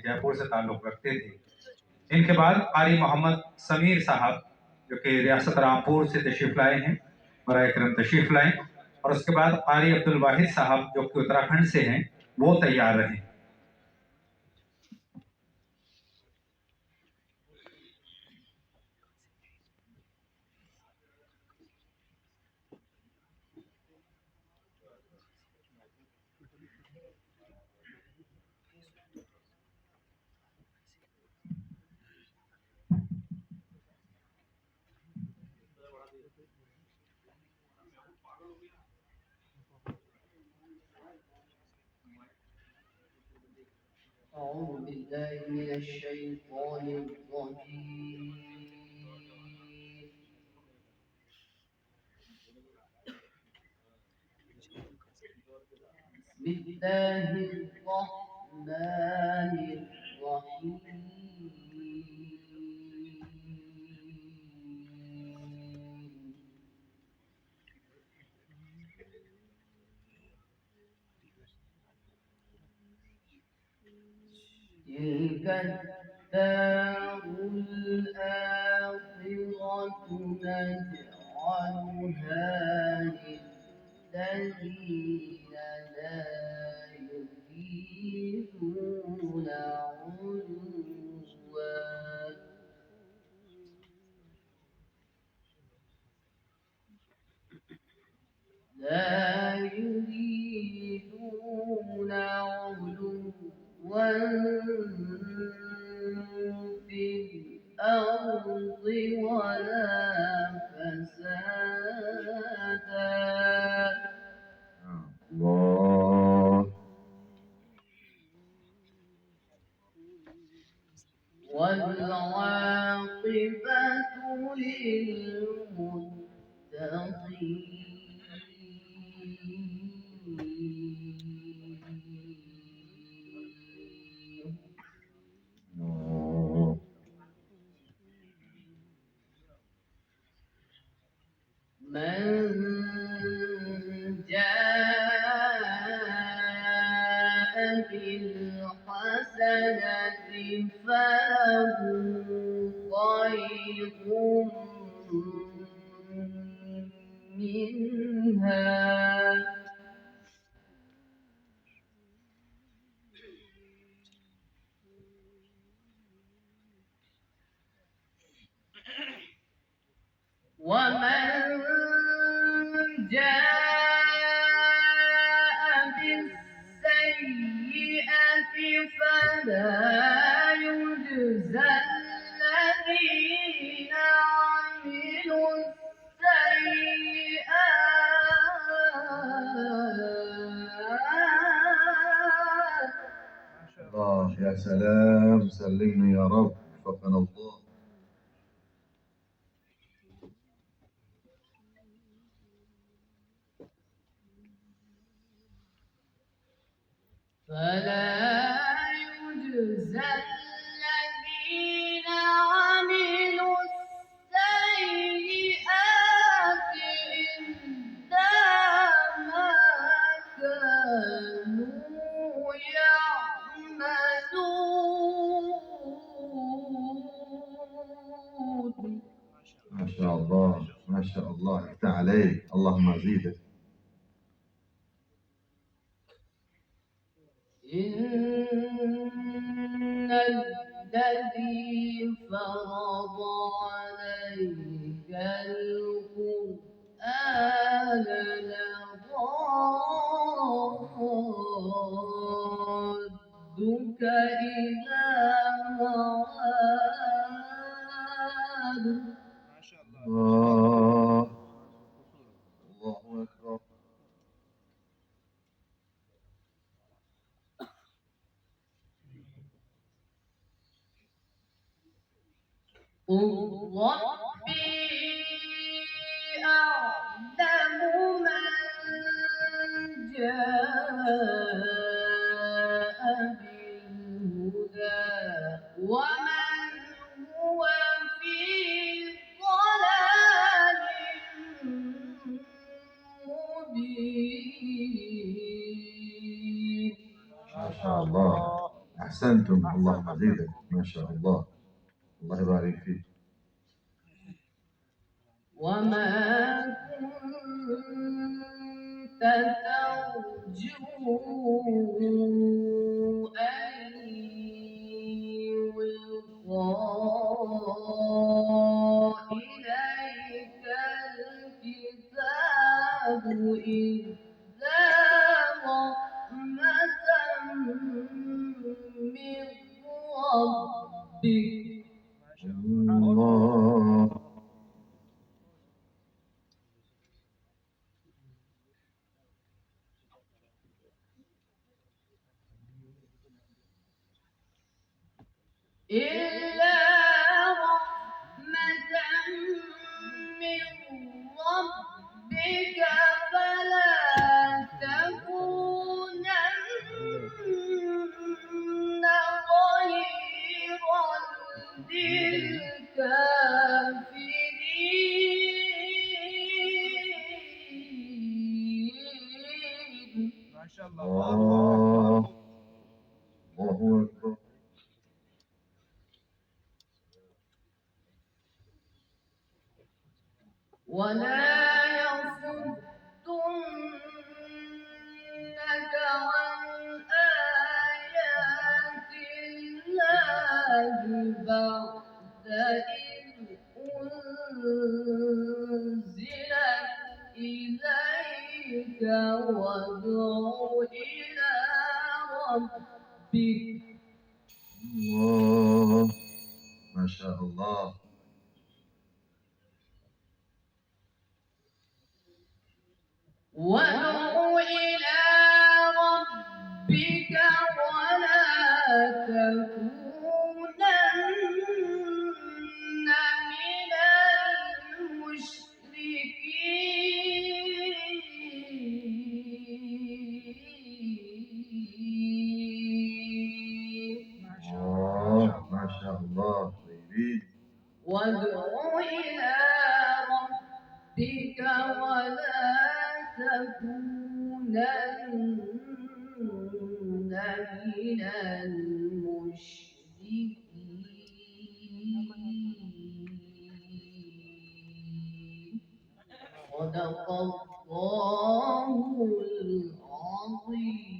जयपुर से ताल्लुक़ रखते थे। इनके बाद क़ारी मोहम्मद समीर साहब जो कि रियासत रामपुर से तशरीफ़ लाए हैं, बराए करम तशरीफ़ लाएँ। और उसके बाद क़ारी अब्दुल वाहिद साहब जो कि उत्तराखंड से हैं, वो तैयार रहें। أعوذ بالله من الشيطان الرجيم. بسم الله الرحمن الرحيم. تلك الدار الآخرة نجعلها للذين لا يريدون علوا في الأرض ولا فسادا. الله. والعاقبة للمتقين. من جاء بالحسنة فله خير منها ومن جاء بالسيئة فلا يجزى الذين عملوا السيئات. الله يا سلام، سلمني يا رب، وفقنا الله. فلا يجزى الذين عملوا السيئات إلا ما كانوا يعملون. ما شاء الله، ما شاء الله، افتح عليك، اللهم زيدك. إن الذي فرض عليك القرآن لضالك إلى معاد. الله، الله أكبر. قل ربي أعلم من جاء بالهدى ومن هو في ضلال مبين. ما شاء الله، أحسن. أحسنتم، اللهم زيدك، ما شاء الله، الله يبارك فيك. وما كنت ترجو أن يلقى إليك الكتاب إلا رحمة من ربك الله. إلا رحمة من ربك فلا تكونن ظهيرا للكافرين الله أكبر. ولا يصدنك عن آيات الله بعد إذ أنزلت إليك وادع إلى ربك الله ما شاء الله. وادع إلى ربك ولا تكونن من المشركين ما شاء الله طيبين. وادع إلى ربك ولا تكونن من المشركين صدق الله العظيم.